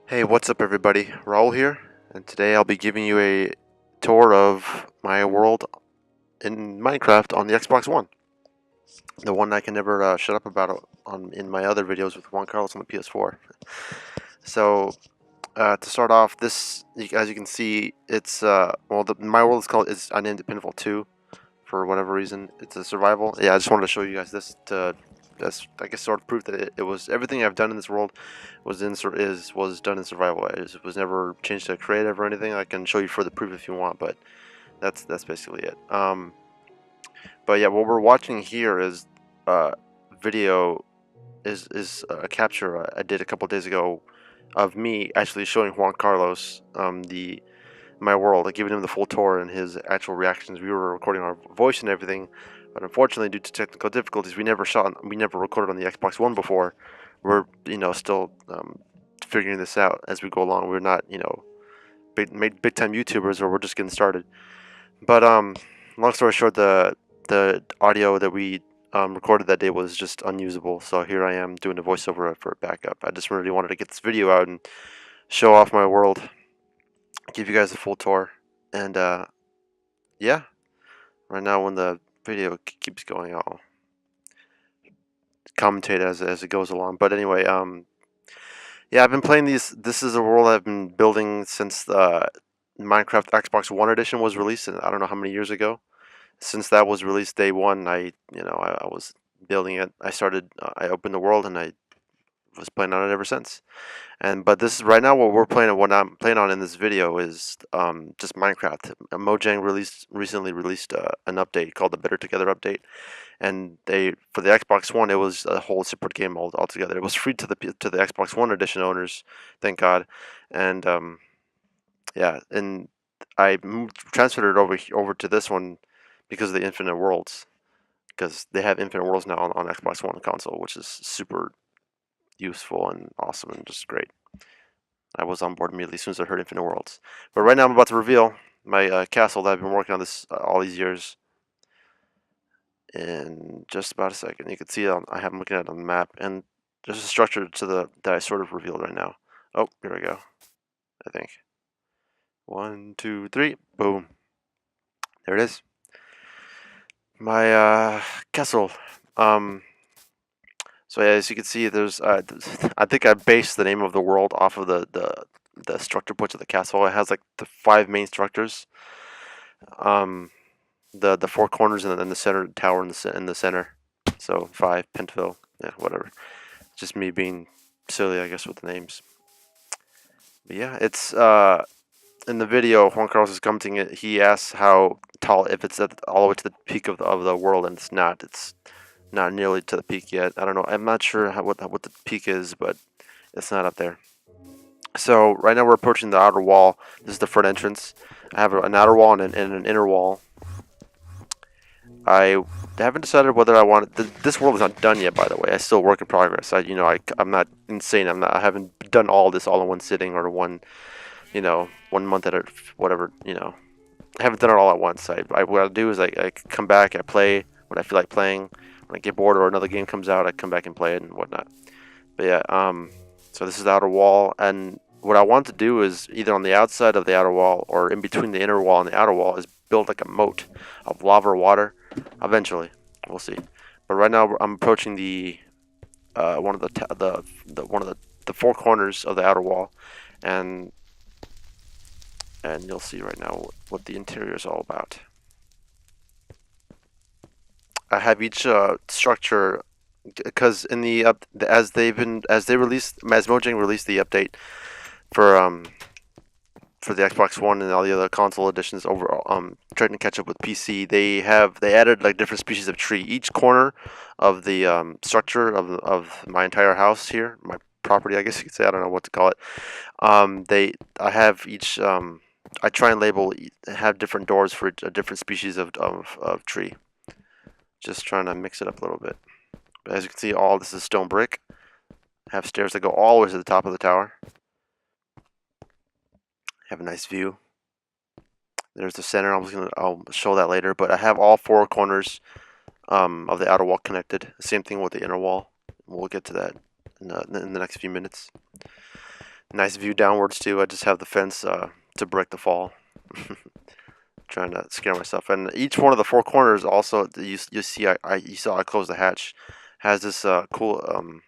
Hey, what's up everybody? Raul here, and today I'll be giving you a tour of my world in Minecraft on the Xbox One. The one I can never shut up about in my other videos with Juan Carlos on the PS4. So, to start off, as you can see, it's, my world I named it Pinfall 2 for whatever reason. It's a survival. Yeah, I just wanted to show you guys this that's I guess sort of proof that it was everything I've done in this world was done in survival. It was never changed to creative or anything. I can show you further proof if you want, but that's basically it. But yeah, what we're watching here is video is a capture I did a couple days ago of me actually showing Juan Carlos the my world, like giving him the full tour and his actual reactions. We were recording our voice and everything, but unfortunately, due to technical difficulties, we never recorded on the Xbox One before. We're still figuring this out as we go along. We're not big time YouTubers, or we're just getting started. But long story short, the audio that we recorded that day was just unusable. So here I am doing a voiceover for backup. I just really wanted to get this video out and show off my world, give you guys a full tour, and yeah. Right now, when the video keeps going, I'll commentate as it goes along. But anyway, yeah, I've been playing these. This is a world I've been building since the Minecraft Xbox One edition was released, and I don't know how many years ago. Since that was released day one, I was building it. I opened the world, and I was playing on it ever since. But this is right now what I'm playing on in this video is just Minecraft. Mojang recently released an update called the Better Together update, and they for the Xbox One it was a whole separate game altogether. It was free to the Xbox One edition owners, thank God, and yeah, and transferred it over to this one because of the Infinite Worlds, because they have Infinite Worlds now on Xbox One console, which is super useful and awesome and just great. I was on board immediately as soon as I heard Infinite Worlds. But right now I'm about to reveal my castle that I've been working on this all these years. In just about a second, you can see I have them looking at it on the map, and there's a structure to that I sort of revealed right now. Oh, here we go. I think 1, 2, 3, boom. There it is. My castle. Um, so yeah, as you can see, there's I think I based the name of the world off of the structure points of the castle. It has like the 5 main structures. Um, the 4 corners and then the center tower in the center. So 5 Pentville. Yeah, whatever. Just me being silly, I guess, with the names. But yeah, it's in the video. Juan Carlos is commenting it. He asks how tall, if it's all the way to the peak of the world, and it's not. It's not nearly to the peak yet. I don't know. I'm not sure what the peak is, but it's not up there. So right now we're approaching the outer wall. This is the front entrance. I have an outer wall and an inner wall. I haven't decided whether I want this world is not done yet, by the way. I still work in progress. I'm not insane. I haven't done all this all in one sitting or one month at a whatever. I haven't done it all at once. What I do is I come back, I play when I feel like playing. When I get bored or another game comes out, I come back and play it and whatnot. But yeah, so this is the outer wall, and what I want to do is either on the outside of the outer wall or in between the inner wall and the outer wall is build like a moat of lava or water. Eventually, we'll see. But right now I'm approaching the one of the 4 corners of the outer wall, and you'll see right now what the interior is all about. I have each structure because in the as Mojang released the update for the Xbox One and all the other console editions over trying to catch up with PC. They added like different species of tree. Each corner of the structure of my entire house here, my property, I guess you could say. I don't know what to call it. I have each. I try and have different doors for a different species of tree. Just trying to mix it up a little bit. But as you can see, all this is stone brick. I have stairs that go all the way to the top of the tower. Have a nice view. There's the center. I'll show that later. But I have all 4 corners of the outer wall connected. Same thing with the inner wall. We'll get to that in the next few minutes. Nice view downwards too. I just have the fence to break the fall. Trying to scare myself. And each one of the four corners also, you see, you saw I closed the hatch, has this cool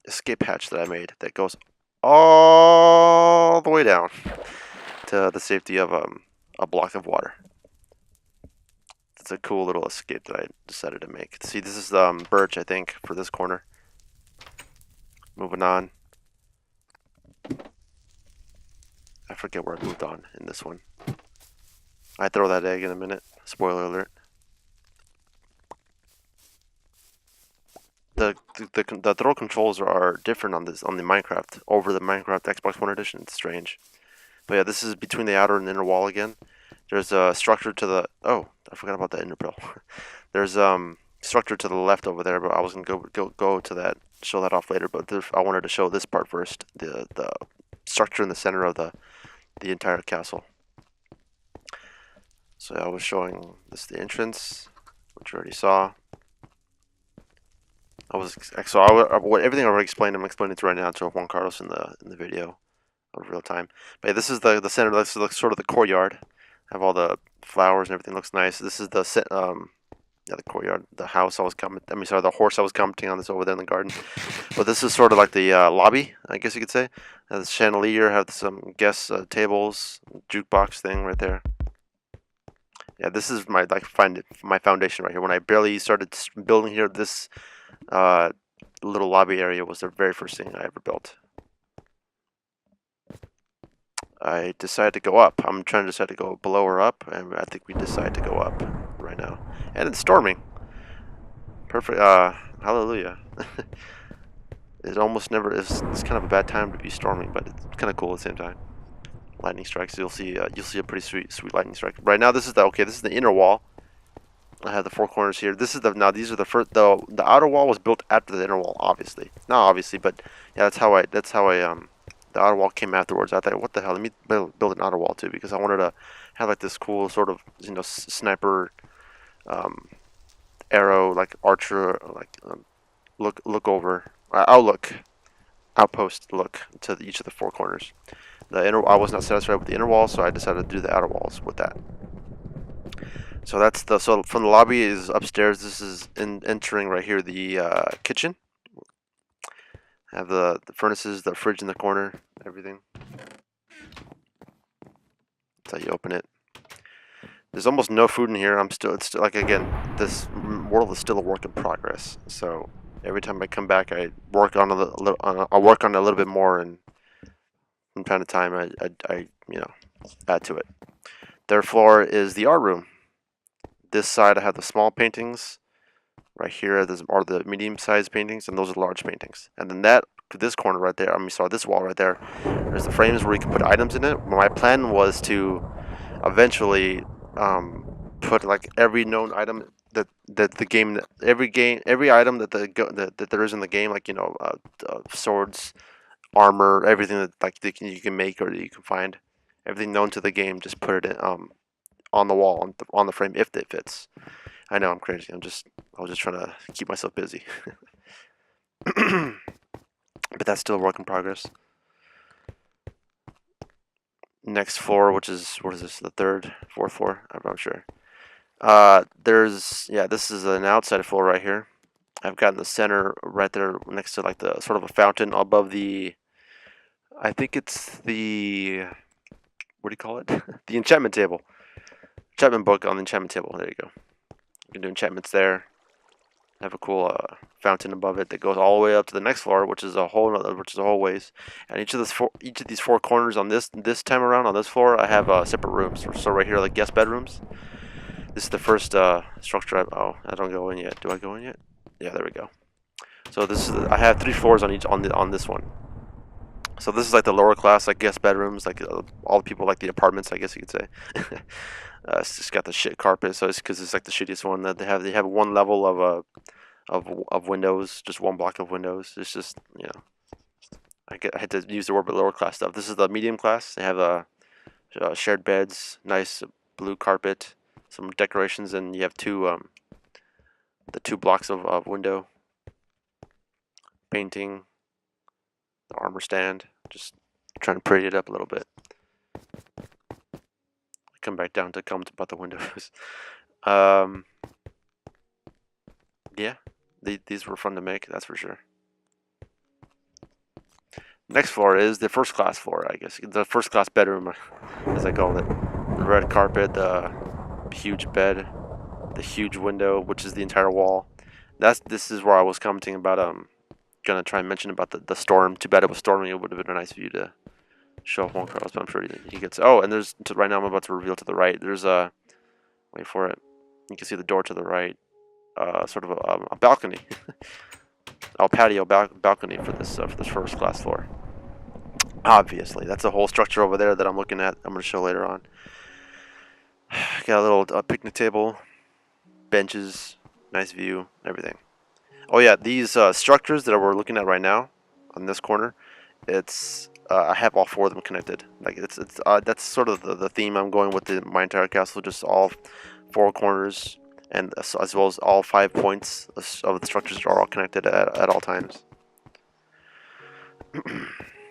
escape hatch that I made that goes all the way down to the safety of a block of water. It's a cool little escape that I decided to make. See, this is birch, I think, for this corner. Moving on. I forget where I moved on in this one. I throw that egg in a minute. Spoiler alert. The throw controls are different on the Minecraft over the Minecraft Xbox One edition. It's strange. But yeah, this is between the outer and inner wall again. There's a structure to the I forgot about the inner bill. There's structure to the left over there, but I was gonna go to that, show that off later. But I wanted to show this part first. The structure in the center of the entire castle. So I was showing this the entrance, which you already saw. Everything I already explained. I'm explaining it right now to Juan Carlos in the video of real time. But yeah, this is the center. This is sort of the courtyard. Have all the flowers and everything looks nice. This is the the courtyard, the house I was the horse I was commenting on, this over there in the garden. But this is sort of like the lobby, I guess you could say. Has a chandelier, have some guest tables, jukebox thing right there. Yeah, this is my my foundation right here. When I barely started building here, this little lobby area was the very first thing I ever built. I decided to go up. I'm trying to decide to go below or up, and I think we decide to go up right now. And it's storming. Perfect. Hallelujah. It almost never is. It's kind of a bad time to be storming, but it's kind of cool at the same time. Lightning strikes. You'll see a pretty sweet lightning strike. Right now, this is the inner wall. I have the four corners here. These are the first. The outer wall was built after the inner wall, obviously. Not obviously, but yeah, that's how I the outer wall came afterwards. I thought, what the hell? Let me build an outer wall too, because I wanted to have like this cool sort of sniper arrow, like archer, like look over outpost look to each of the four corners. I was not satisfied with the inner wall, so I decided to do the outer walls with that. So so from the lobby is upstairs. This is entering right here the kitchen. Have the furnaces, the fridge in the corner, everything. That's how you open it. There's almost no food in here. It's still like, again, this world is still a work in progress. So every time I come back, I work on I'll work on it a little bit more, and from time to time, I add to it. Third floor is the art room. This side I have the small paintings. Right here are the medium-sized paintings, and those are large paintings. And then this corner right there, this wall right there, there's the frames where you can put items in it. My plan was to eventually put like every known item that the game, every item that there is in the game, like swords, armor, everything that you can make or that you can find, everything known to the game, just put it in, on the wall on the frame if it fits. I know I'm crazy. I was just trying to keep myself busy. But that's still a work in progress. Next floor, which is, what is this? The third, fourth floor? I'm not sure. This is an outside floor right here. I've got in the center right there next to like the sort of a fountain above I think it's what do you call it? The enchantment table. Enchantment book on the enchantment table. There you go. You can do enchantments there. Have a cool fountain above it that goes all the way up to the next floor, which is a whole ways. And each of these four corners on this time around on this floor, I have separate rooms. So right here, like guest bedrooms. This is the first structure. I don't go in yet. Do I go in yet? Yeah, there we go. So I have 3 floors on this one. So this is like the lower class, like guest bedrooms, like all the people like the apartments, I guess you could say. It's just got the shit carpet, so it's because it's like the shittiest one that they have. They have one level of windows, just one block of windows. It's just I had to use the word lower class stuff. This is the medium class. They have shared beds, nice blue carpet, some decorations, and you have the 2 blocks of window painting. The armor stand, just trying to pretty it up a little bit. Come back down to comments about the windows. Yeah, these were fun to make, that's for sure. Next floor is the first class floor, I guess. The first class bedroom, as I call it. The red carpet, the huge bed, the huge window, which is the entire wall. This is where I was commenting about gonna try and mention about the storm. Too bad it was storming. It would have been a nice view to show off Juan Carlos, but I'm sure he gets. Oh, and there's right now I'm about to reveal to the right. There's a wait for it. You can see the door to the right. Sort of a balcony, a patio balcony for this first class floor. Obviously, that's a whole structure over there that I'm looking at. I'm going to show later on. Got a little picnic table, benches, nice view, everything. Oh yeah, these structures that we're looking at right now on this corner, it's I have all 4 of them connected. Like it's that's sort of the theme I'm going with my entire castle, just all 4 corners, and as well as all 5 points of the structures are all connected at all times.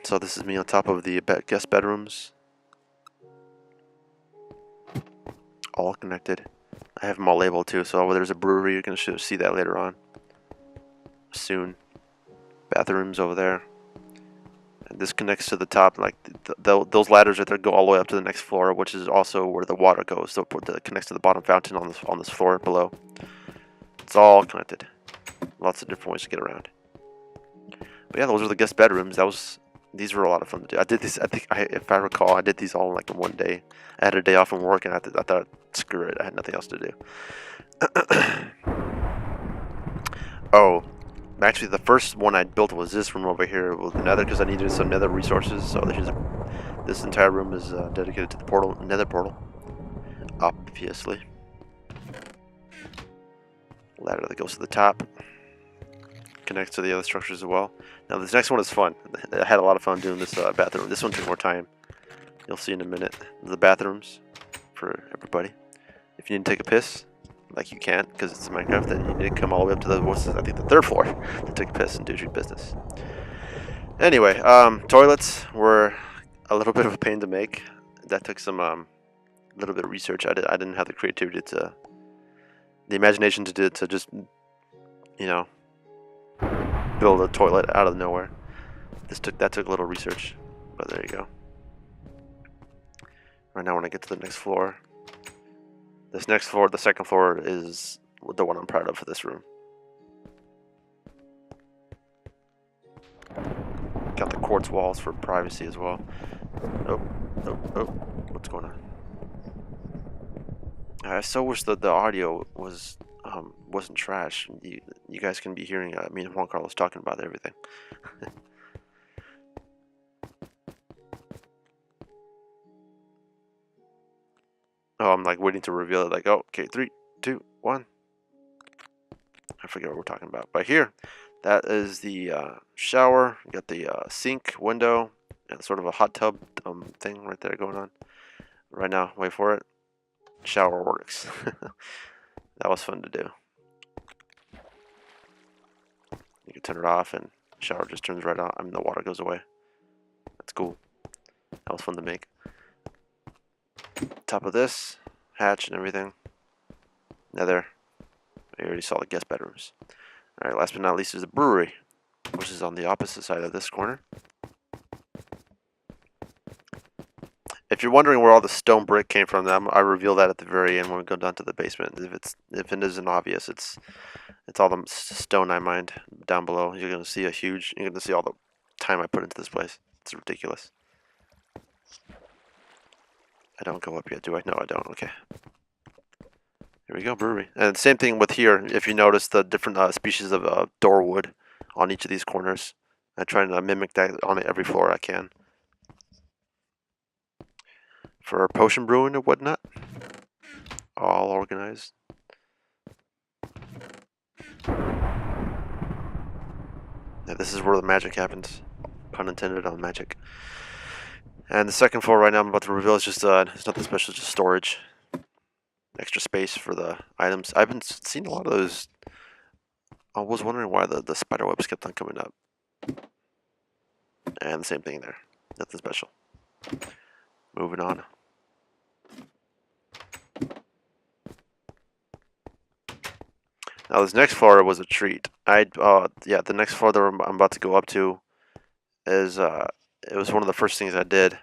So this is me on top of the guest bedrooms, all connected. I have them all labeled too, so there's a brewery, you're going to see that later on. Soon. Bathrooms over there. And this connects to the top, like those ladders right there go all the way up to the next floor, which is also where the water goes, so it connects to the bottom fountain on this floor below. It's all connected. Lots of different ways to get around. But yeah, those are the guest bedrooms. These were a lot of fun to do. I did this. If I recall, I did these all in like in one day. I had a day off from work, and I thought, screw it, I had nothing else to do. Oh, actually, the first one I built was this room over here with the nether, because I needed some nether resources. So this entire room is dedicated to the nether portal. Obviously, ladder that goes to the top. Connects to the other structures as well. Now this next one is fun. I had a lot of fun doing this bathroom. This one took more time. You'll see in a minute. The bathrooms for everybody. If you need to take a piss, like you can't because it's Minecraft, then you need to come all the way up to the I think the 3rd floor to take a piss and do your business. Anyway, toilets were a little bit of a pain to make. That took some little bit of research. I didn't have the creativity the imagination to just build a toilet out of nowhere. That took a little research, but there you go. Right now, when I get to the next floor, the 2nd floor is the one I'm proud of for this room. Got the quartz walls for privacy as well. Oh, what's going on? I so wish that the audio wasn't trash. You guys can be hearing me and Juan Carlos talking about everything. Oh, I'm like waiting to reveal it. Like, oh, okay, 3, 2, 1. I forget what we're talking about. But here, that is the shower. You got the sink, window, and sort of a hot tub thing right there going on. Right now, wait for it. Shower works. That was fun to do. You can turn it off and the shower just turns right on. I mean, the water goes away. That's cool. That was fun to make. Top of this, hatch and everything. Nether. I already saw the guest bedrooms. Alright, last but not least is the brewery, which is on the opposite side of this corner. If you're wondering where all the stone brick came from, I reveal that at the very end when we go down to the basement. If it isn't obvious, it's all the stone I mined down below. You're gonna see you're gonna see all the time I put into this place. It's ridiculous. I don't go up yet, do I? No, I don't. Okay. Here we go, brewery. And same thing with here. If you notice the different species of door wood on each of these corners, I try to mimic that on every floor I can. For potion brewing and whatnot, all organized. Yeah, this is where the magic happens. Pun intended on magic. And the 2nd floor right now I'm about to reveal is just it's nothing special, just storage. Extra space for the items. I've been seeing a lot of those. I was wondering why the spider webs kept on coming up. And the same thing there. Nothing special. Moving on. Now this next floor was a treat. Yeah, the next floor that I'm about to go up to is it was one of the first things I did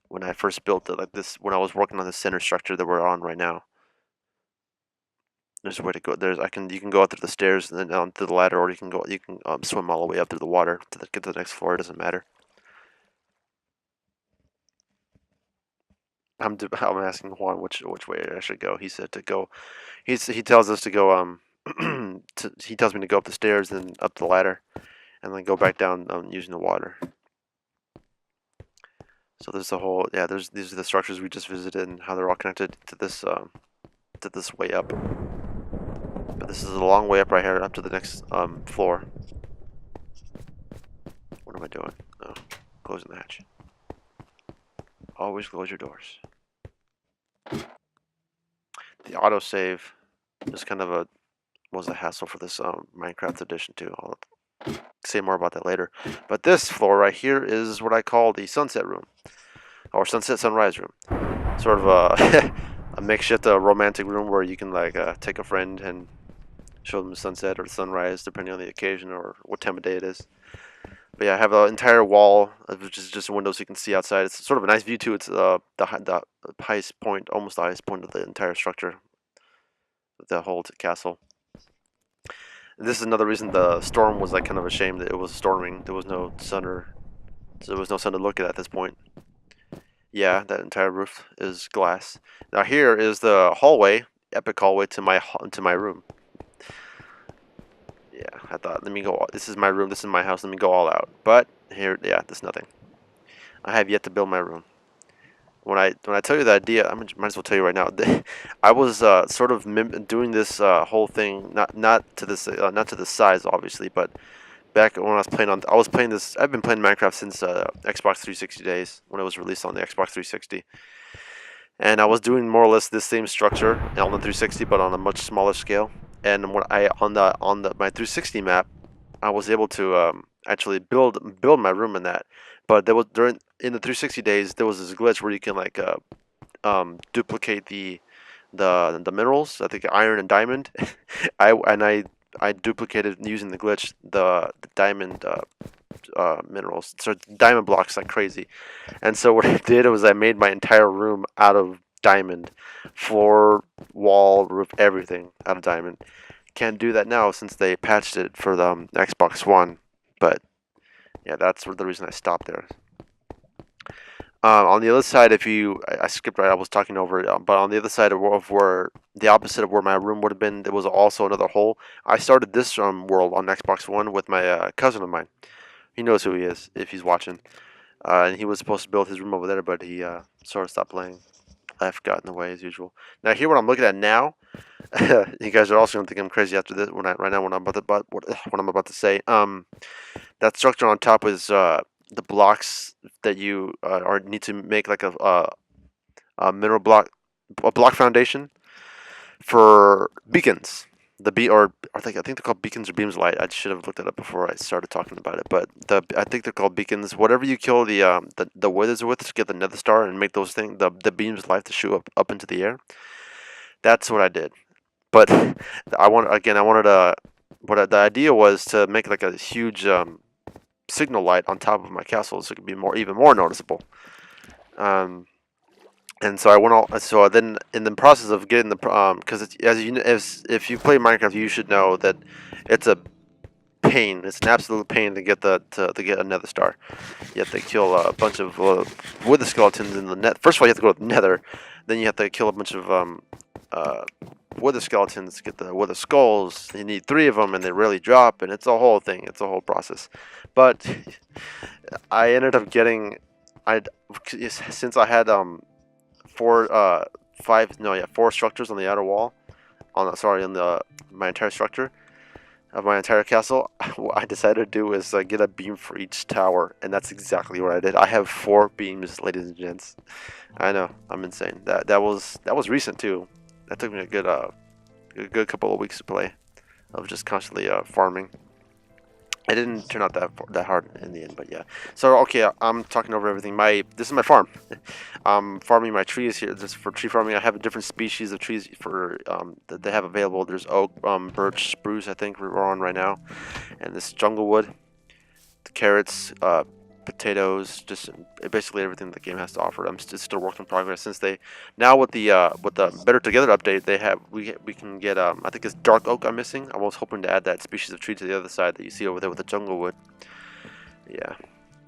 when I first built it, like this, when I was working on the center structure that we're on right now. There's a way to go. You can go up through the stairs and then down to the ladder, or you can swim all the way up through the water to get to the next floor. It doesn't matter. I'm asking Juan which way I should go. He said to go. He tells us to go. He tells me to go up the stairs and up the ladder, and then go back down using the water. So there's the whole, yeah. These are the structures we just visited and how they're all connected to this way up. But this is a long way up right here, up to the next floor. What am I doing? Oh, closing the hatch. Always close your doors. The autosave is kind of was a hassle for this Minecraft edition too. I'll say more about that later. But this floor right here is what I call the sunset room, or sunset sunrise room. Sort of a makeshift romantic room where you can like take a friend and show them the sunset or the sunrise, depending on the occasion or what time of day it is. But yeah, I have an entire wall, which is just windows you can see outside. It's sort of a nice view too. It's the highest point, almost the highest point of the entire structure, of the whole castle. And this is another reason the storm was like kind of a shame that it was storming. There was no sun to look at this point. Yeah, that entire roof is glass. Now here is the hallway, epic hallway to my room. Yeah, I thought, let me go. This is my room. This is my house. Let me go all out. But here, yeah, there's nothing. I have yet to build my room. When I tell you the idea, I might as well tell you right now. I was sort of doing this whole thing, not to this size, obviously, but back when I was playing this. I've been playing Minecraft since Xbox 360 days, when it was released on the Xbox 360. And I was doing more or less this same structure on the 360, but on a much smaller scale. And when my 360 map, I was able to actually build my room in that. But there was in the 360 days, there was this glitch where you can like duplicate the minerals. I think iron and diamond. I duplicated using the glitch the diamond minerals, so diamond blocks like crazy. And so what I did was I made my entire room out of diamond, floor, wall, roof, everything out of diamond. Can't do that now since they patched it for the Xbox One, but yeah, that's the reason I stopped there. On the other side, I skipped right, I was talking over it, but on the other side of where, the opposite of where my room would have been, there was also another hole. I started this world on Xbox One with my cousin of mine. He knows who he is if he's watching. And he was supposed to build his room over there, but he sort of stopped playing. Life got in the way as usual. Now here, what I'm looking at now, you guys are also gonna think I'm crazy after this. When I'm about to say, that structure on top is the blocks that you need to make like a mineral block, a block foundation for beacons. I think they're called beacons or beams of light. I should have looked it up before I started talking about it. But I think they're called beacons. Whatever you kill the withers with to get the nether star and make those things, the beams of light to shoot up into the air. That's what I did. But the idea was to make like a huge signal light on top of my castle, so it could be even more noticeable. And so I went all. So then, in the process of getting the because if you play Minecraft, you should know that it's a pain. It's an absolute pain to get to get a nether star. You have to kill a bunch of wither skeletons in the net. First of all, you have to go to the nether. Then you have to kill a bunch of wither skeletons to get the wither skulls. You need 3 of them, and they really drop, and it's a whole thing. It's a whole process. But I ended up getting, since I had 4 structures on the outer wall, my entire structure of my entire castle. What I decided to do is get a beam for each tower, and that's exactly what I did. I have 4 beams, ladies and gents. I know, I'm insane. That was recent too. That took me a good couple of weeks to play, of just constantly farming. It didn't turn out that hard in the end, but yeah. So okay, I'm talking over everything. This is my farm. I'm farming my trees here. Just for tree farming, I have a different species of trees for that they have available. There's oak, birch, spruce. I think we're on right now, and this jungle wood, the carrots, potatoes, just basically everything the game has to offer. I'm still work in progress since they now with the Better Together update they have we can get I think it's dark oak I'm missing. I was hoping to add that species of tree to the other side that you see over there with the jungle wood. Yeah.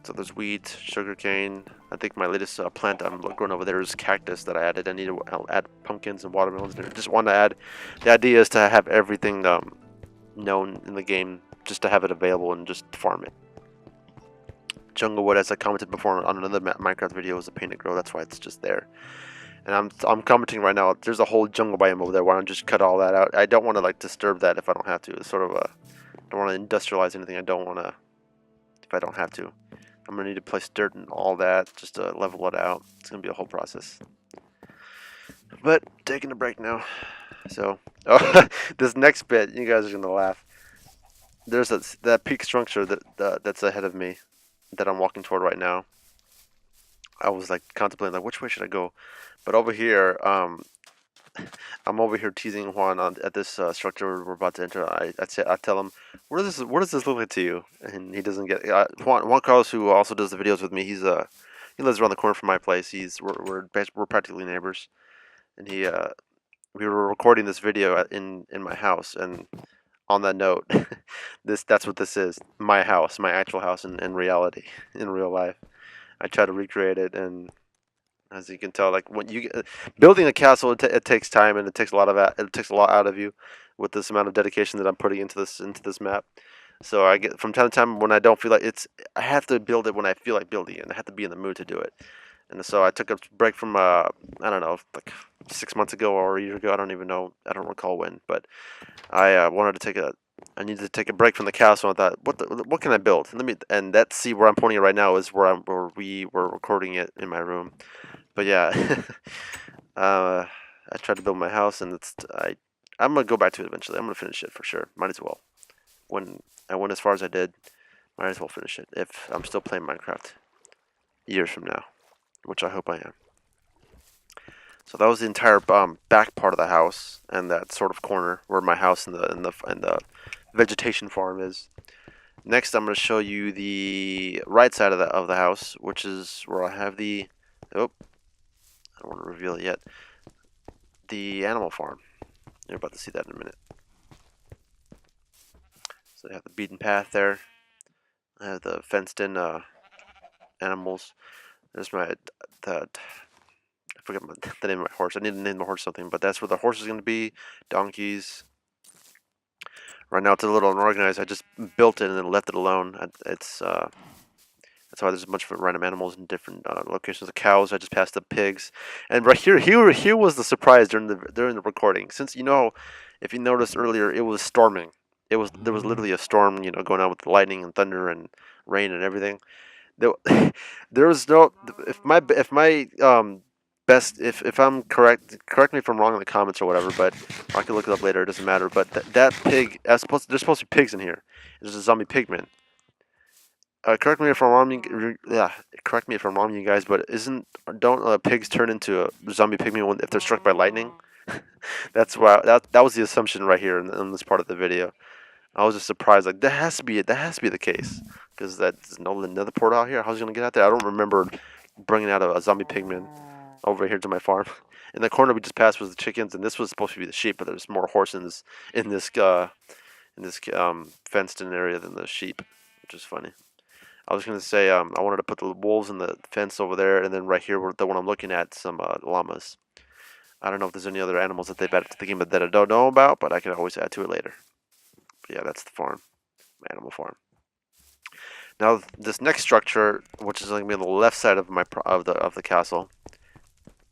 So there's wheat, sugarcane. I think my latest plant I'm growing over there is cactus that I added. I need to add pumpkins and watermelons there. Just want to add. The idea is to have everything known in the game, just to have it available and just farm it. Jungle wood, as I commented before on another Minecraft video, is a pain to grow. That's why it's just there. And I'm commenting right now. There's a whole jungle biome over there. Why don't I just cut all that out? I don't want to like disturb that if I don't have to. It's sort of a I don't want to industrialize anything. I don't want to if I don't have to. I'm gonna need to place dirt and all that just to level it out. It's gonna be a whole process. But taking a break now. So this next bit, you guys are gonna laugh. There's that peak structure that's ahead of me that I'm walking toward right now. I was like contemplating like which way should I go, but over here, I'm over here teasing Juan at this structure we're about to enter. I tell him, what does this look like to you? And he doesn't get Juan Carlos, who also does the videos with me. He lives around the corner from my place. We're practically neighbors, and we were recording this video in my house. And on that note, that's what this is, my house, my actual house in reality, in real life. I try to recreate it, and as you can tell, like when you building a castle, it takes time and it takes a lot out of you, with this amount of dedication that I'm putting into this map. So I get from time to time when I don't feel like I have to build it when I feel like building it, and I have to be in the mood to do it. And so I took a break from I don't know, like 6 months ago or a year ago. I don't even know. I don't recall when, but I wanted to take a. I needed to take a break from the castle. And I thought, what can I build? And that's see where I'm pointing right now is where we were recording it in my room. But yeah, I tried to build my house, and I'm gonna go back to it eventually. I'm gonna finish it for sure. Might as well. When I went as far as I did, might as well finish it if I'm still playing Minecraft years from now, which I hope I am. So that was the entire back part of the house, and that sort of corner where my house and the vegetation farm is. Next, I'm going to show you the right side of the house, which is where I have the oh, I don't want to reveal it yet. The animal farm. You're about to see that in a minute. So I have the beaten path there. I have the fenced-in animals. There's I forget the name of my horse. I need to name my horse something, but that's where the horse is going to be. Donkeys. Right now it's a little unorganized. I just built it and then left it alone. That's why there's a bunch of random animals in different locations. The cows. I just passed the pigs, and right here was the surprise during the recording. Since if you noticed earlier, it was storming. There was literally a storm, going on with lightning and thunder and rain and everything. There, there was no if my best if I'm correct me if I'm wrong in the comments or whatever, but I can look it up later. It doesn't matter. But that pig, there's supposed to be pigs in here. There's a zombie pigman. Correct me if I'm wrong. Yeah, correct me if I'm wrong, you guys. But don't pigs turn into a zombie pigman if they're struck by lightning? That's why that was the assumption right here in this part of the video. I was just surprised. Like that has to be the case because there's no another port out here. How's he gonna get out there? I don't remember bringing out a zombie pigman over here to my farm. In the corner we just passed was the chickens, and this was supposed to be the sheep, but there's more horses in this fenced-in area than the sheep, which is funny. I was gonna say I wanted to put the wolves in the fence over there, and then right here, the one I'm looking at, some llamas. I don't know if there's any other animals that they've added to the game that I don't know about, but I can always add to it later. But yeah, that's the farm, my animal farm. Now this next structure, which is going to be on the left side of the castle,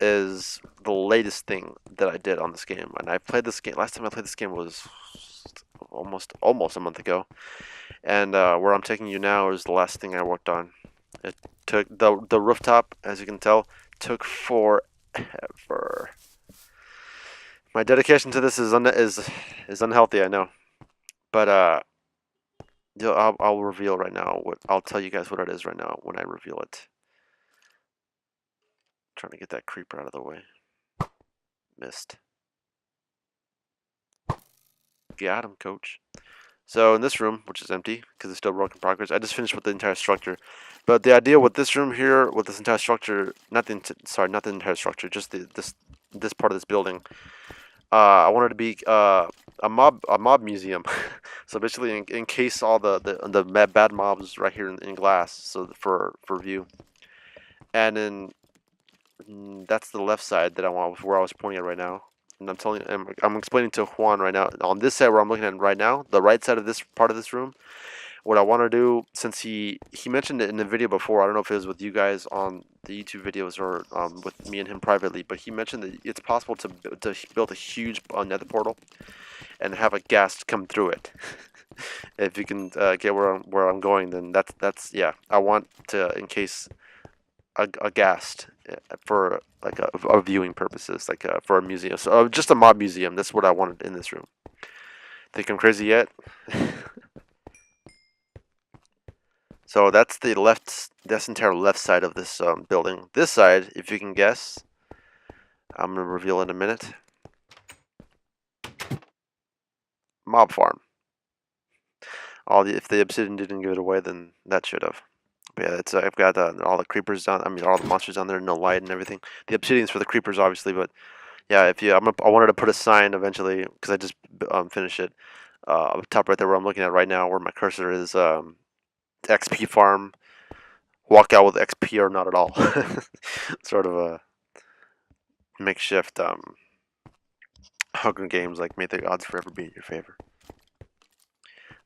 is the latest thing that I did on this game. And I played this game. Last time I played this game was almost a month ago. And where I'm taking you now is the last thing I worked on. It took the rooftop, as you can tell, took forever. My dedication to this is unhealthy, I know, but I'll reveal right now. I'll tell you guys what it is right now when I reveal it. Trying to get that creeper out of the way. Missed. Got him, coach. So in this room, which is empty because it's still work in progress, I just finished with the entire structure. But the idea with this room here, with this entire structure, not the entire structure, just this part of this building. I wanted to be a mob museum. So basically, in case all the bad mobs right here in glass, so for view. And then that's the left side that I want, where I was pointing at right now. And I'm explaining to Juan right now. On this side where I'm looking at right now, the right side of this part of this room, what I want to do, since he mentioned it in the video before, I don't know if it was with you guys on the YouTube videos or with me and him privately, but he mentioned that it's possible to build a huge nether portal and have a ghast come through it. If you can get where I'm going, then that's yeah. I want to encase a ghast for like a viewing purposes, like for a museum. So just a mob museum. That's what I wanted in this room. Think I'm crazy yet? So that's the left. That's the entire left side of this building. This side, if you can guess, I'm gonna reveal in a minute. Mob farm. If the obsidian didn't give it away, then that should have. But yeah, it's I've got all the creepers down. I mean, all the monsters down there, no light and everything. The obsidian's for the creepers, obviously, but yeah, if you, I wanted to put a sign eventually because I just finished it. Up top right there, where I'm looking at right now, where my cursor is, XP farm. Walk out with XP or not at all. Sort of a makeshift Hunger Games, like may the odds forever be in your favor.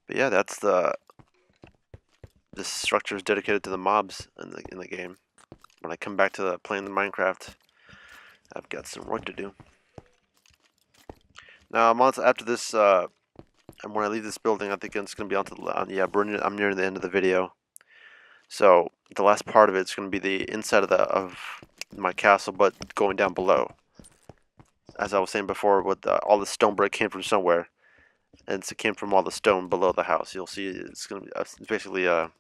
But yeah, this structure is dedicated to the mobs in the game. When I come back to playing the Minecraft, I've got some work to do. Now after this, and when I leave this building, I think it's gonna be I'm near the end of the video. So the last part of it's gonna be the inside of my castle, but going down below. As I was saying before, with all the stone brick came from somewhere, and it came from all the stone below the house. You'll see it's gonna be it's basically a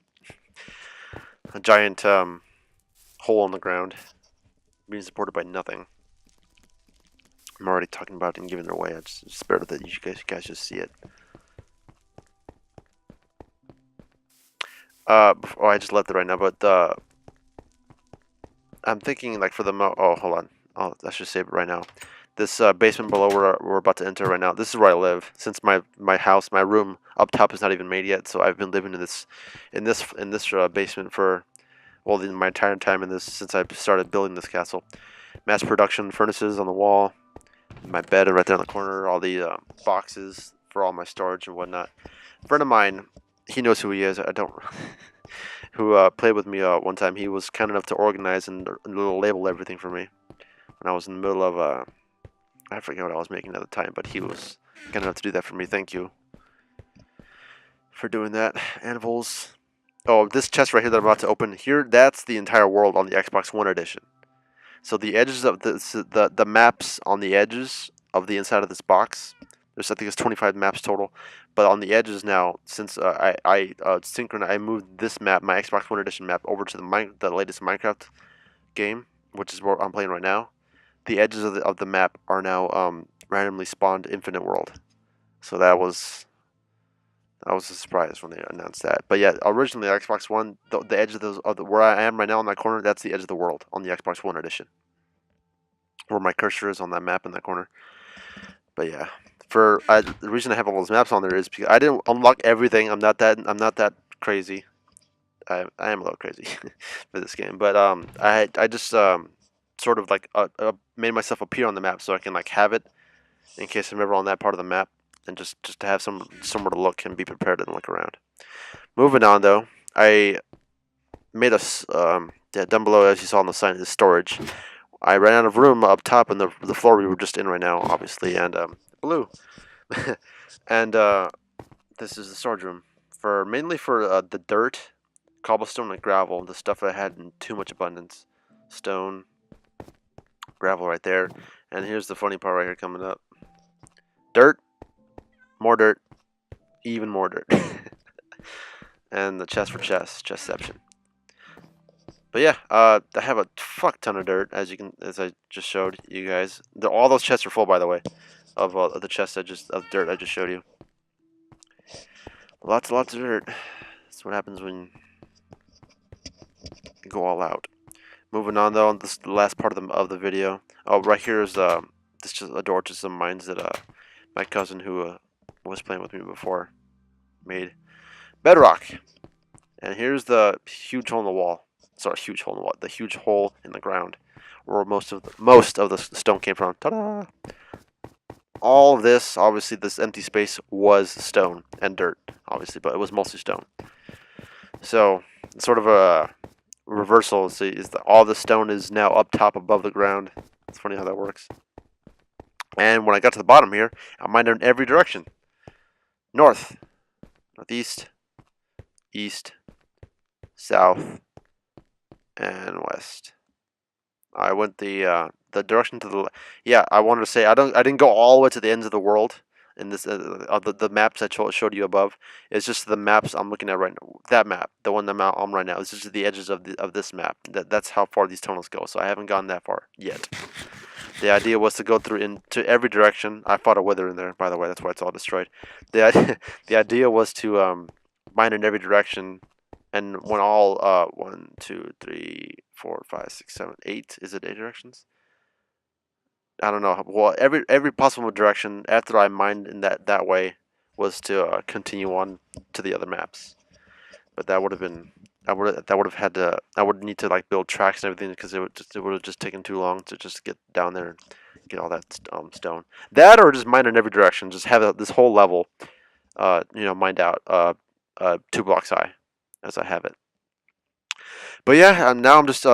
giant hole in the ground, being supported by nothing. I'm already talking about it and giving it away. It's better that you guys just see it. I just left it right now, but I'm thinking like for the oh, hold on. I should save it right now. This basement below we're about to enter right now. This is where I live. Since my house, my room up top is not even made yet, so I've been living in this basement for my entire time since I started building this castle. Mass production furnaces on the wall, my bed right there in the corner, all the boxes for all my storage and whatnot. A friend of mine, he knows who he is. I don't. Who played with me one time. He was kind enough to organize and label everything for me when I was in the middle of I forget what I was making at the time, but he was kind enough to do that for me. Thank you for doing that. Anvils. Oh, this chest right here that I'm about to open here, that's the entire world on the Xbox One edition. So the edges of the maps on the edges of the inside of this box, I think it's 25 maps total. But on the edges now, since I moved this map, my Xbox One edition map, over to the latest Minecraft game, which is what I'm playing right now. The edges of the map are now randomly spawned infinite world. So that was a surprise when they announced that. But yeah, originally Xbox One, the edge of where I am right now in that corner, that's the edge of the world on the Xbox One edition. Where my cursor is on that map in that corner. But yeah, the reason I have all those maps on there is because I didn't unlock everything. I'm not that crazy. I am a little crazy for this game, but I just sort of like made myself appear on the map so I can like have it in case I'm ever on that part of the map, and just to have somewhere to look and be prepared and look around. Moving on though, I made down below, as you saw on the sign, is storage. I ran out of room up top in the floor we were just in right now, obviously, and blue. And this is the storage room mainly for the dirt, cobblestone, and gravel. The stuff I had in too much abundance. Stone, gravel right there, and here's the funny part right here coming up. Dirt, more dirt, even more dirt. and the chest for chestception. But yeah, I have a fuck ton of dirt, as I just showed you guys. All those chests are full, by the way, of the chests of dirt I just showed you. Lots and lots of dirt. That's what happens when you go all out. Moving on though, this is the last part of the video. Oh, right here is this just a door to some mines that my cousin who was playing with me before made. Bedrock. And here's the huge hole in the wall. Sorry, huge hole in the wall. The huge hole in the ground, where most of the stone came from. Ta-da! All of this, obviously, this empty space was stone and dirt, obviously, but it was mostly stone. So, sort of a reversal is that all the stone is now up top above the ground. It's funny how that works. And when I got to the bottom here, I mined in every direction. North, northeast, east, south, and west. I went the direction to the yeah. I wanted to say I didn't go all the way to the ends of the world in this the maps I showed you above. It's just the maps I'm looking at right now. That map, the one I'm on right now, is just the edges of this map. That's how far these tunnels go. So I haven't gone that far yet. The idea was to go through into every direction. I fought a wither in there, by the way. That's why it's all destroyed. The idea was to mine in every direction, and when all 1, 2, 3, 4, 5, 6, 7, 8. Is it 8 directions? I don't know. Well, every possible direction after I mined in that way was to continue on to the other maps. But that would have been I would have had to I would need to like build tracks and everything because it would have just taken too long to just get down there and get all that stone. That or just mine in every direction. Just have this whole level, mined out 2 blocks high, as I have it. But yeah, now I'm just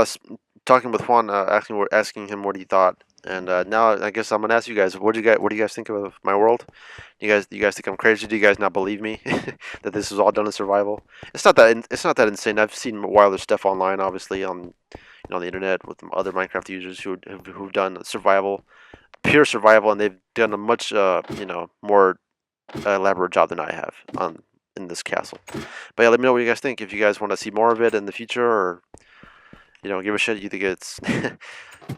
talking with Juan, asking him what he thought, and now I guess I'm gonna ask you guys. What do you guys think of my world? You guys think I'm crazy? Do you guys not believe me that this was all done in survival? It's not that insane. I've seen wilder stuff online, obviously on the internet with other Minecraft users who've done survival, pure survival, and they've done a much more elaborate job than I have on in this castle. But yeah, let me know what you guys think. If you guys want to see more of it in the future, or give a shit. You think it's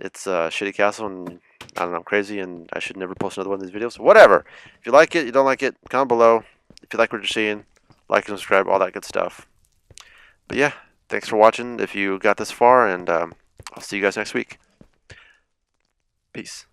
it's a shitty castle, and I don't know, I'm crazy, and I should never post another one of these videos. Whatever. If you like it, you don't like it, comment below. If you like what you're seeing, like and subscribe, all that good stuff. But yeah, thanks for watching. If you got this far, and I'll see you guys next week. Peace.